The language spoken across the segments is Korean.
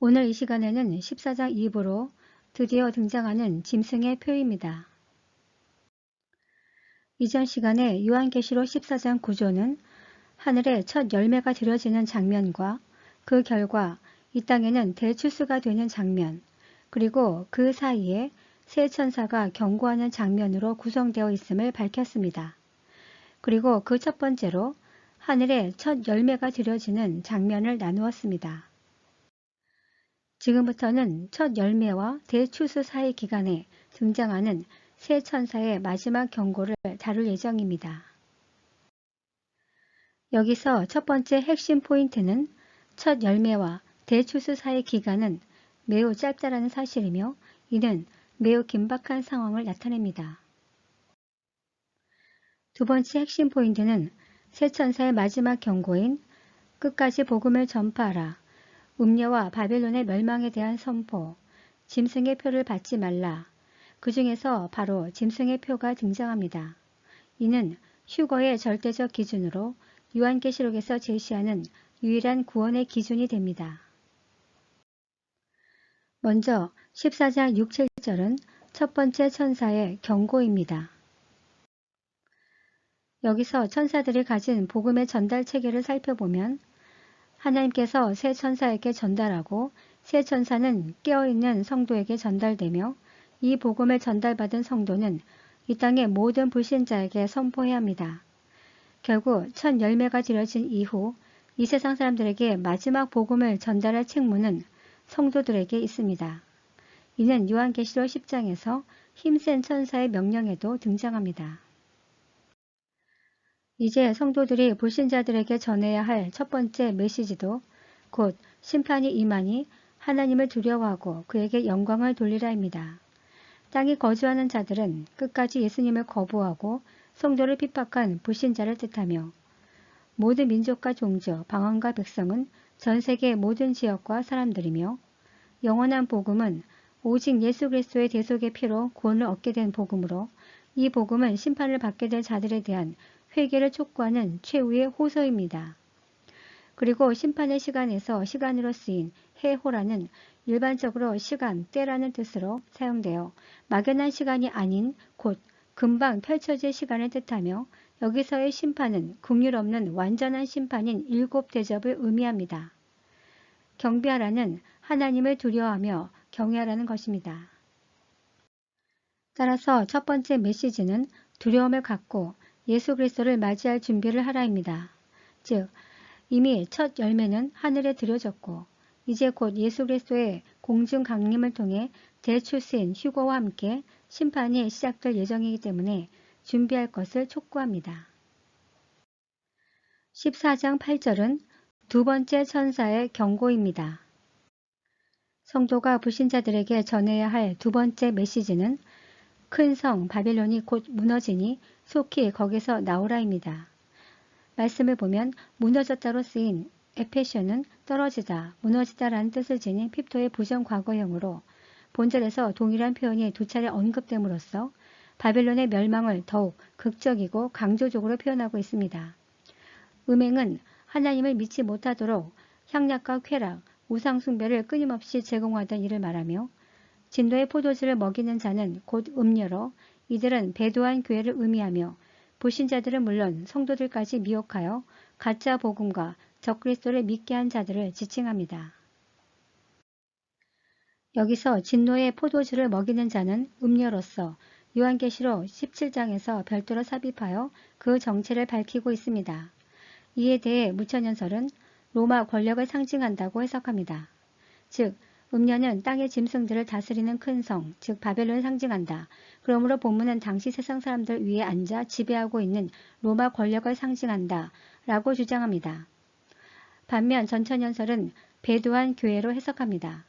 오늘 이 시간에는 14장 2부로 드디어 등장하는 짐승의 표입니다. 이전 시간에 요한계시록 14장 9조는 하늘에 첫 열매가 드려지는 장면과 그 결과 이 땅에는 대추수가 되는 장면, 그리고 그 사이에 세 천사가 경고하는 장면으로 구성되어 있음을 밝혔습니다. 그리고 그 첫 번째로 하늘에 첫 열매가 드려지는 장면을 나누었습니다. 지금부터는 첫 열매와 대추수 사이 기간에 등장하는 세 천사의 마지막 경고를 다룰 예정입니다. 여기서 첫 번째 핵심 포인트는 첫 열매와 대추수 사이 기간은 매우 짧다라는 사실이며 이는 매우 긴박한 상황을 나타냅니다. 두 번째 핵심 포인트는 세 천사의 마지막 경고인 끝까지 복음을 전파하라, 음녀와 바벨론의 멸망에 대한 선포, 짐승의 표를 받지 말라. 그 중에서 바로 짐승의 표가 등장합니다. 이는 휴거의 절대적 기준으로 요한계시록에서 제시하는 유일한 구원의 기준이 됩니다. 먼저 14장 6, 7절은 첫 번째 천사의 경고입니다. 여기서 천사들이 가진 복음의 전달 체계를 살펴보면 하나님께서 세 천사에게 전달하고 세 천사는 깨어있는 성도에게 전달되며 이 복음을 전달받은 성도는 이 땅의 모든 불신자에게 선포해야 합니다. 결국 첫 열매가 드려진 이후 이 세상 사람들에게 마지막 복음을 전달할 책무는 성도들에게 있습니다. 이는 요한계시록 10장에서 힘센 천사의 명령에도 등장합니다. 이제 성도들이 불신자들에게 전해야 할 첫 번째 메시지도 곧 심판이 임하니 하나님을 두려워하고 그에게 영광을 돌리라입니다. 땅에 거주하는 자들은 끝까지 예수님을 거부하고 성도를 핍박한 불신자를 뜻하며 모든 민족과 종족, 방언과 백성은 전 세계 모든 지역과 사람들이며 영원한 복음은 오직 예수 그리스도의 대속의 피로 구원을 얻게 된 복음으로 이 복음은 심판을 받게 될 자들에 대한 회개를 촉구하는 최후의 호소입니다. 그리고 심판의 시간에서 시간으로 쓰인 해호라는 일반적으로 시간, 때라는 뜻으로 사용되어 막연한 시간이 아닌 곧 금방 펼쳐질 시간을 뜻하며 여기서의 심판은 긍휼 없는 완전한 심판인 일곱 대접을 의미합니다. 경배하라는 하나님을 두려워하며 경외하라는 것입니다. 따라서 첫 번째 메시지는 두려움을 갖고 예수 그리스도를 맞이할 준비를 하라입니다. 즉 이미 첫 열매는 하늘에 드려졌고 이제 곧 예수 그리스도의 공중 강림을 통해 대출세인 휴거와 함께 심판이 시작될 예정이기 때문에 준비할 것을 촉구합니다. 14장 8절은 두 번째 천사의 경고입니다. 성도가 불신자들에게 전해야 할 두 번째 메시지는 큰 성 바벨론이 곧 무너지니 속히 거기서 나오라입니다. 말씀을 보면 무너졌다로 쓰인 에페셔는 떨어지다, 무너지다라는 뜻을 지닌 핍토의 부정과거형으로 본절에서 동일한 표현이 두 차례 언급됨으로써 바벨론의 멸망을 더욱 극적이고 강조적으로 표현하고 있습니다. 음행은 하나님을 믿지 못하도록 향락과 쾌락, 우상숭배를 끊임없이 제공하던 일을 말하며 진도의 포도주를 먹이는 자는 곧 음녀로 이들은 배도한 교회를 의미하며 불신자들은 물론 성도들까지 미혹하여 가짜 복음과 적그리스도를 믿게 한 자들을 지칭합니다. 여기서 진노의 포도주를 먹이는 자는 음녀로서 요한계시록 17장에서 별도로 삽입하여 그 정체를 밝히고 있습니다. 이에 대해 무천연설은 로마 권력을 상징한다고 해석합니다. 즉 음녀는 땅의 짐승들을 다스리는 큰 성, 즉 바벨론을 상징한다. 그러므로 본문은 당시 세상 사람들 위에 앉아 지배하고 있는 로마 권력을 상징한다 라고 주장합니다. 반면 전천연설은 배도한 교회로 해석합니다.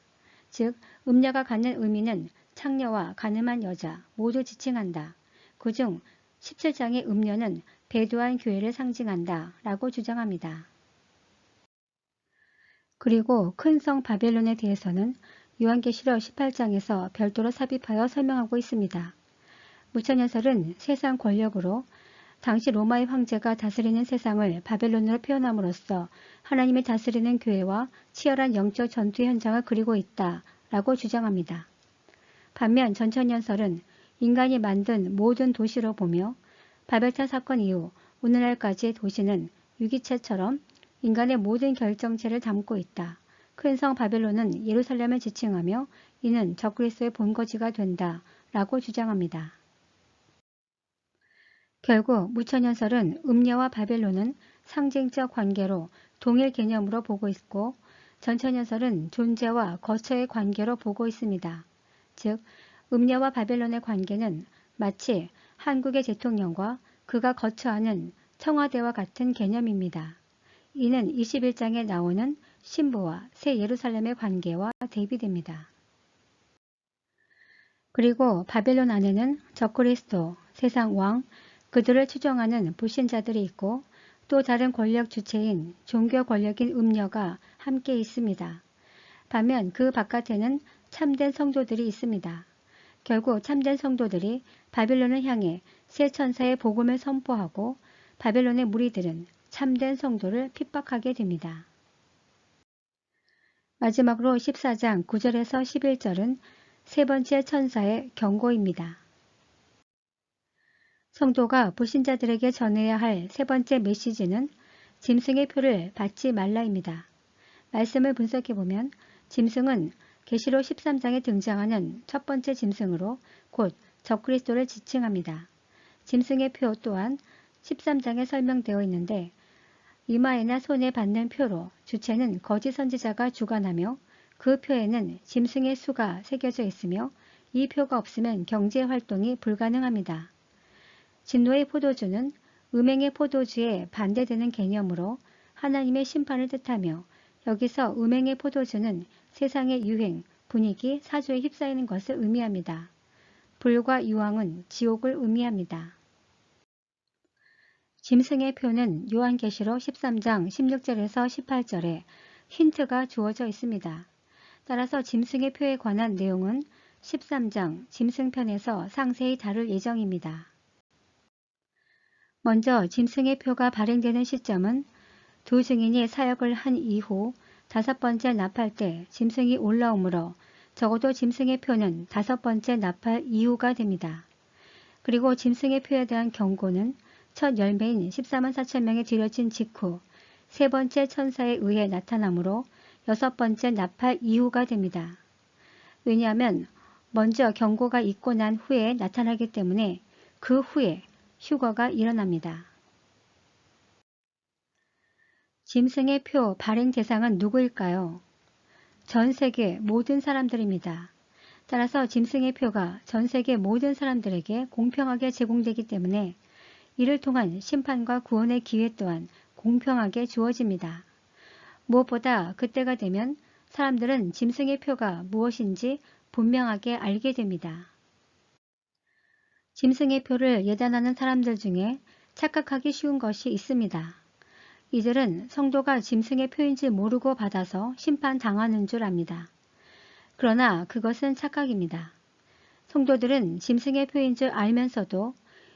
즉 음녀가 갖는 의미는 창녀와 가늠한 여자 모두 지칭한다. 그중 17장의 음녀는 배도한 교회를 상징한다 라고 주장합니다. 그리고 큰 성 바벨론에 대해서는 요한계시록 18장에서 별도로 삽입하여 설명하고 있습니다. 무천연설은 세상 권력으로 당시 로마의 황제가 다스리는 세상을 바벨론으로 표현함으로써 하나님이 다스리는 교회와 치열한 영적 전투 현장을 그리고 있다라고 주장합니다. 반면 전천년설은 인간이 만든 모든 도시로 보며 바벨탑 사건 이후 오늘날까지의 도시는 유기체처럼 인간의 모든 결정체를 담고 있다. 큰 성 바벨론은 예루살렘을 지칭하며 이는 적그리스도의 본거지가 된다 라고 주장합니다. 결국 무천년설은 음녀와 바벨론은 상징적 관계로 동일 개념으로 보고 있고 전천년설은 존재와 거처의 관계로 보고 있습니다. 즉 음녀와 바벨론의 관계는 마치 한국의 대통령과 그가 거처하는 청와대와 같은 개념입니다. 이는 21장에 나오는 신부와 새 예루살렘의 관계와 대비됩니다. 그리고 바벨론 안에는 적그리스도, 세상 왕, 그들을 추종하는 불신자들이 있고 또 다른 권력 주체인 종교 권력인 음녀가 함께 있습니다. 반면 그 바깥에는 참된 성도들이 있습니다. 결국 참된 성도들이 바벨론을 향해 새 천사의 복음을 선포하고 바벨론의 무리들은 참된 성도를 핍박하게 됩니다. 마지막으로 14장 9절에서 11절은 세 번째 천사의 경고입니다. 성도가 불신자들에게 전해야 할 세 번째 메시지는 짐승의 표를 받지 말라입니다. 말씀을 분석해보면 짐승은 계시록 13장에 등장하는 첫 번째 짐승으로 곧 적그리스도를 지칭합니다. 짐승의 표 또한 13장에 설명되어 있는데 이마에나 손에 받는 표로 주체는 거짓 선지자가 주관하며 그 표에는 짐승의 수가 새겨져 있으며 이 표가 없으면 경제활동이 불가능합니다. 진노의 포도주는 음행의 포도주에 반대되는 개념으로 하나님의 심판을 뜻하며 여기서 음행의 포도주는 세상의 유행, 분위기, 사조에 휩싸이는 것을 의미합니다. 불과 유황은 지옥을 의미합니다. 짐승의 표는 요한계시록 13장 16절에서 18절에 힌트가 주어져 있습니다. 따라서 짐승의 표에 관한 내용은 13장 짐승편에서 상세히 다룰 예정입니다. 먼저 짐승의 표가 발행되는 시점은 두 증인이 사역을 한 이후 다섯 번째 납할 때 짐승이 올라오므로 적어도 짐승의 표는 다섯 번째 납할 이후가 됩니다. 그리고 짐승의 표에 대한 경고는 첫 열매인 14만 4천 명에 드려진 직후 세 번째 천사에 의해 나타나므로 여섯 번째 납할 이후가 됩니다. 왜냐하면 먼저 경고가 있고 난 후에 나타나기 때문에 그 후에 휴거가 일어납니다. 짐승의 표 발행 대상은 누구일까요? 전 세계 모든 사람들입니다. 따라서 짐승의 표가 전 세계 모든 사람들에게 공평하게 제공되기 때문에 이를 통한 심판과 구원의 기회 또한 공평하게 주어집니다. 무엇보다 그때가 되면 사람들은 짐승의 표가 무엇인지 분명하게 알게 됩니다. 짐승의 표를 예단하는 사람들 중에 착각하기 쉬운 것이 있습니다. 이들은 성도가 짐승의 표인지 모르고 받아서 심판당하는 줄 압니다. 그러나 그것은 착각입니다. 성도들은 짐승의 표인 줄 알면서도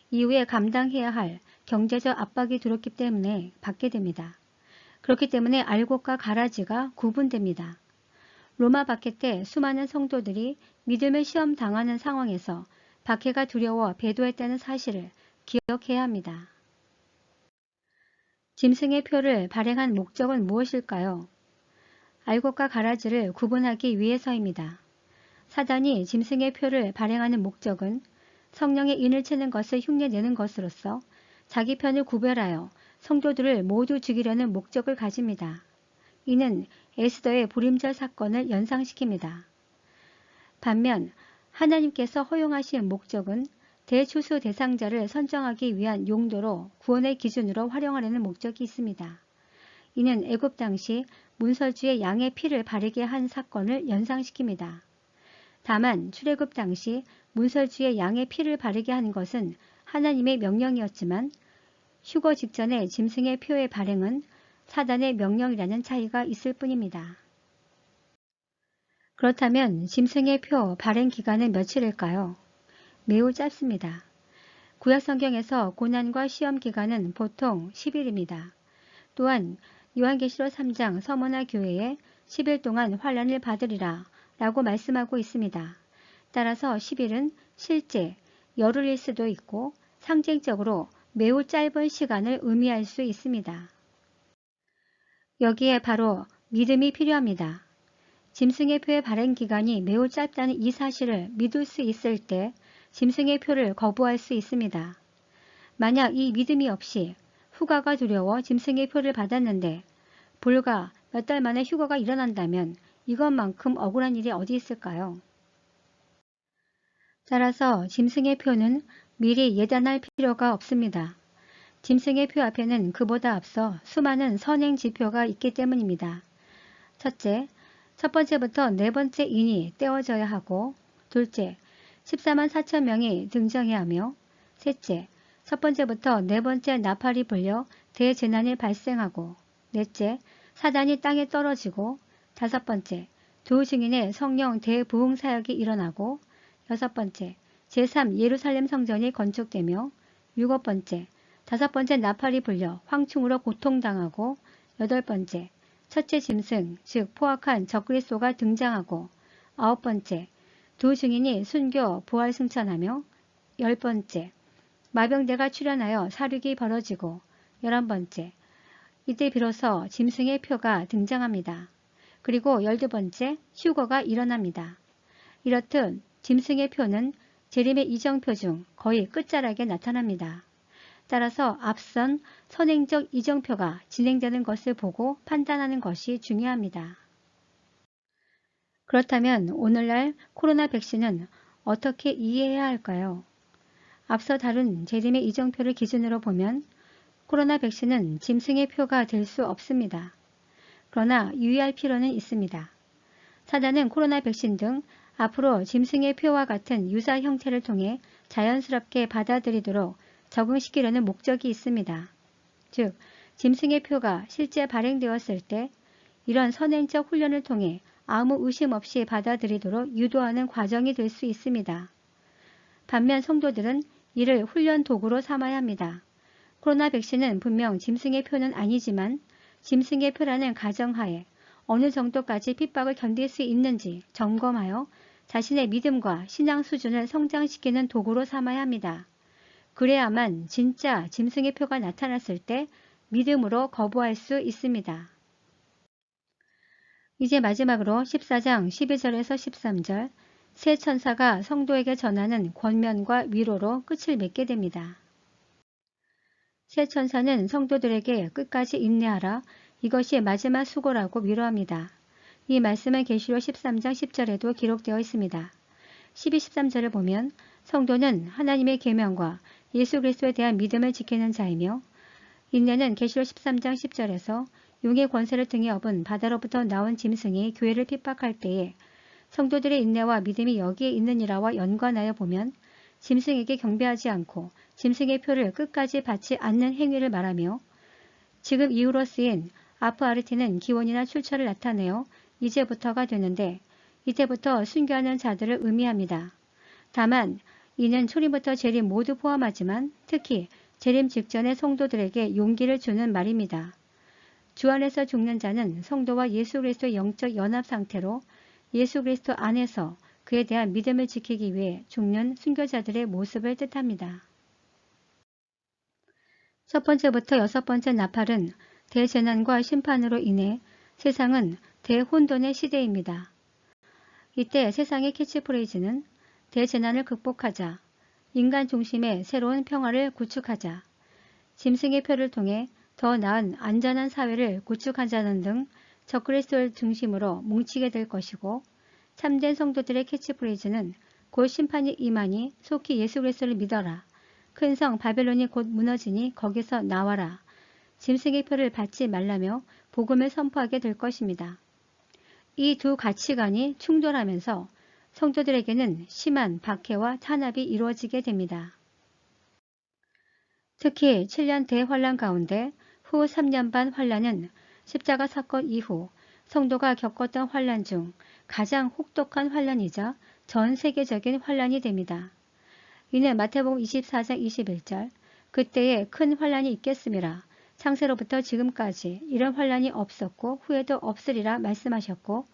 이후에 감당해야 할 경제적 압박이 두렵기 때문에 받게 됩니다. 그렇기 때문에 알곡과 가라지가 구분됩니다. 로마 박해 때 수많은 성도들이 믿음의 시험 당하는 상황에서 박해가 두려워 배도했다는 사실을 기억해야 합니다. 짐승의 표를 발행한 목적은 무엇일까요? 알곡과 가라지를 구분하기 위해서입니다. 사단이 짐승의 표를 발행하는 목적은 성령의 인을 치는 것을 흉내내는 것으로서 자기 편을 구별하여 성도들을 모두 죽이려는 목적을 가집니다. 이는 에스더의 불임절 사건을 연상시킵니다. 반면 하나님께서 허용하신 목적은 대추수 대상자를 선정하기 위한 용도로 구원의 기준으로 활용하려는 목적이 있습니다. 이는 애굽 당시 문설주의 양의 피를 바르게 한 사건을 연상시킵니다. 다만 출애굽 당시 문설주의 양의 피를 바르게 한 것은 하나님의 명령이었지만 휴거 직전의 짐승의 표의 발행은 사단의 명령이라는 차이가 있을 뿐입니다. 그렇다면 짐승의 표 발행 기간은 며칠일까요? 매우 짧습니다. 구약성경에서 고난과 시험 기간은 보통 10일입니다. 또한 요한계시록 3장 서머나 교회에 10일 동안 환난을 받으리라 라고 말씀하고 있습니다. 따라서 10일은 실제 열흘일 수도 있고 상징적으로 매우 짧은 시간을 의미할 수 있습니다. 여기에 바로 믿음이 필요합니다. 짐승의 표의 발행 기간이 매우 짧다는 이 사실을 믿을 수 있을 때 짐승의 표를 거부할 수 있습니다. 만약 이 믿음이 없이 휴가가 두려워 짐승의 표를 받았는데 불과 몇 달 만에 휴가가 일어난다면 이것만큼 억울한 일이 어디 있을까요? 따라서 짐승의 표는 미리 예단할 필요가 없습니다. 짐승의 표 앞에는 그보다 앞서 수많은 선행 지표가 있기 때문입니다. 첫째, 첫 번째부터 네 번째 인이 떼어져야 하고, 둘째, 14만 4천 명이 등장해야 하며, 셋째, 첫 번째부터 네 번째 나팔이 불려 대재난이 발생하고, 넷째, 사단이 땅에 떨어지고, 다섯 번째, 두 증인의 성령 대부흥 사역이 일어나고, 여섯 번째, 제3 예루살렘 성전이 건축되며, 일곱 번째, 다섯 번째 나팔이 불려 황충으로 고통당하고, 여덟 번째, 첫째 짐승, 즉 포악한 적그리스도가 등장하고, 아홉 번째, 두 증인이 순교 부활 승천하며, 열 번째, 마병대가 출현하여 사륙이 벌어지고, 11번째, 이때 비로소 짐승의 표가 등장합니다. 그리고 12번째, 휴거가 일어납니다. 이렇듯 짐승의 표는 재림의 이정표 중 거의 끝자락에 나타납니다. 따라서 앞선 선행적 이정표가 진행되는 것을 보고 판단하는 것이 중요합니다. 그렇다면 오늘날 코로나 백신은 어떻게 이해해야 할까요? 앞서 다룬 재림의 이정표를 기준으로 보면 코로나 백신은 짐승의 표가 될 수 없습니다. 그러나 유의할 필요는 있습니다. 사단은 코로나 백신 등 앞으로 짐승의 표와 같은 유사 형태를 통해 자연스럽게 받아들이도록 적응시키려는 목적이 있습니다. 즉, 짐승의 표가 실제 발행되었을 때 이런 선행적 훈련을 통해 아무 의심 없이 받아들이도록 유도하는 과정이 될 수 있습니다. 반면 성도들은 이를 훈련 도구로 삼아야 합니다. 코로나 백신은 분명 짐승의 표는 아니지만 짐승의 표라는 가정하에 어느 정도까지 핍박을 견딜 수 있는지 점검하여 자신의 믿음과 신앙 수준을 성장시키는 도구로 삼아야 합니다. 그래야만 진짜 짐승의 표가 나타났을 때 믿음으로 거부할 수 있습니다. 이제 마지막으로 14장 12절에서 13절 새 천사가 성도에게 전하는 권면과 위로로 끝을 맺게 됩니다. 새 천사는 성도들에게 끝까지 인내하라, 이것이 마지막 수고라고 위로합니다. 이 말씀은 계시록 13장 10절에도 기록되어 있습니다. 12, 13절을 보면 성도는 하나님의 계명과 예수 그리스도에 대한 믿음을 지키는 자이며, 인내는 계시록 13장 10절에서 용의 권세를 등에 업은 바다로부터 나온 짐승이 교회를 핍박할 때에 성도들의 인내와 믿음이 여기에 있느니라와 연관하여 보면 짐승에게 경배하지 않고 짐승의 표를 끝까지 받지 않는 행위를 말하며, 지금 이후로 쓰인 아프아르티는 기원이나 출처를 나타내어 이제부터가 되는데 이때부터 순교하는 자들을 의미합니다. 다만 이는 초림부터 재림 모두 포함하지만 특히 재림 직전의 성도들에게 용기를 주는 말입니다. 주 안에서 죽는 자는 성도와 예수 그리스도의 영적 연합 상태로 예수 그리스도 안에서 그에 대한 믿음을 지키기 위해 죽는 순교자들의 모습을 뜻합니다. 첫 번째부터 여섯 번째 나팔은 대재난과 심판으로 인해 세상은 대혼돈의 시대입니다. 이때 세상의 캐치프레이즈는 대재난을 극복하자, 인간 중심의 새로운 평화를 구축하자, 짐승의 표를 통해 더 나은 안전한 사회를 구축하자는 등 적그리스도를 중심으로 뭉치게 될 것이고, 참된 성도들의 캐치프레이즈는 곧 심판이 임하니 속히 예수 그리스도를 믿어라, 큰 성 바벨론이 곧 무너지니 거기서 나와라, 짐승의 표를 받지 말라며 복음을 선포하게 될 것입니다. 이 두 가치관이 충돌하면서 성도들에게는 심한 박해와 탄압이 이루어지게 됩니다. 특히 7년 대환란 가운데 후 3년 반 환란은 십자가 사건 이후 성도가 겪었던 환란 중 가장 혹독한 환란이자 전 세계적인 환란이 됩니다. 이는 마태복음 24장 21절 그때에 큰 환란이 있겠음이라 창세로부터 지금까지 이런 환란이 없었고 후에도 없으리라 말씀하셨고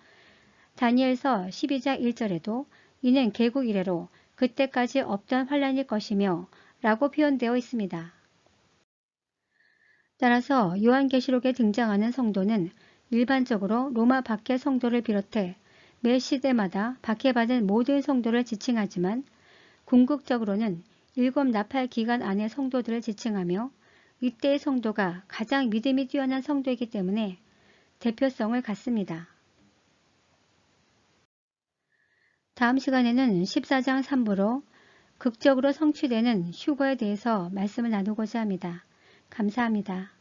다니엘서 12장 1절에도 이는 개국 이래로 그때까지 없던 환란일 것이며 라고 표현되어 있습니다. 따라서 요한계시록에 등장하는 성도는 일반적으로 로마 박해 성도를 비롯해 매 시대마다 박해받은 모든 성도를 지칭하지만 궁극적으로는 7 나팔 기간 안의 성도들을 지칭하며 이때의 성도가 가장 믿음이 뛰어난 성도이기 때문에 대표성을 갖습니다. 다음 시간에는 14장 3부로 극적으로 성취되는 휴거에 대해서 말씀을 나누고자 합니다. 감사합니다.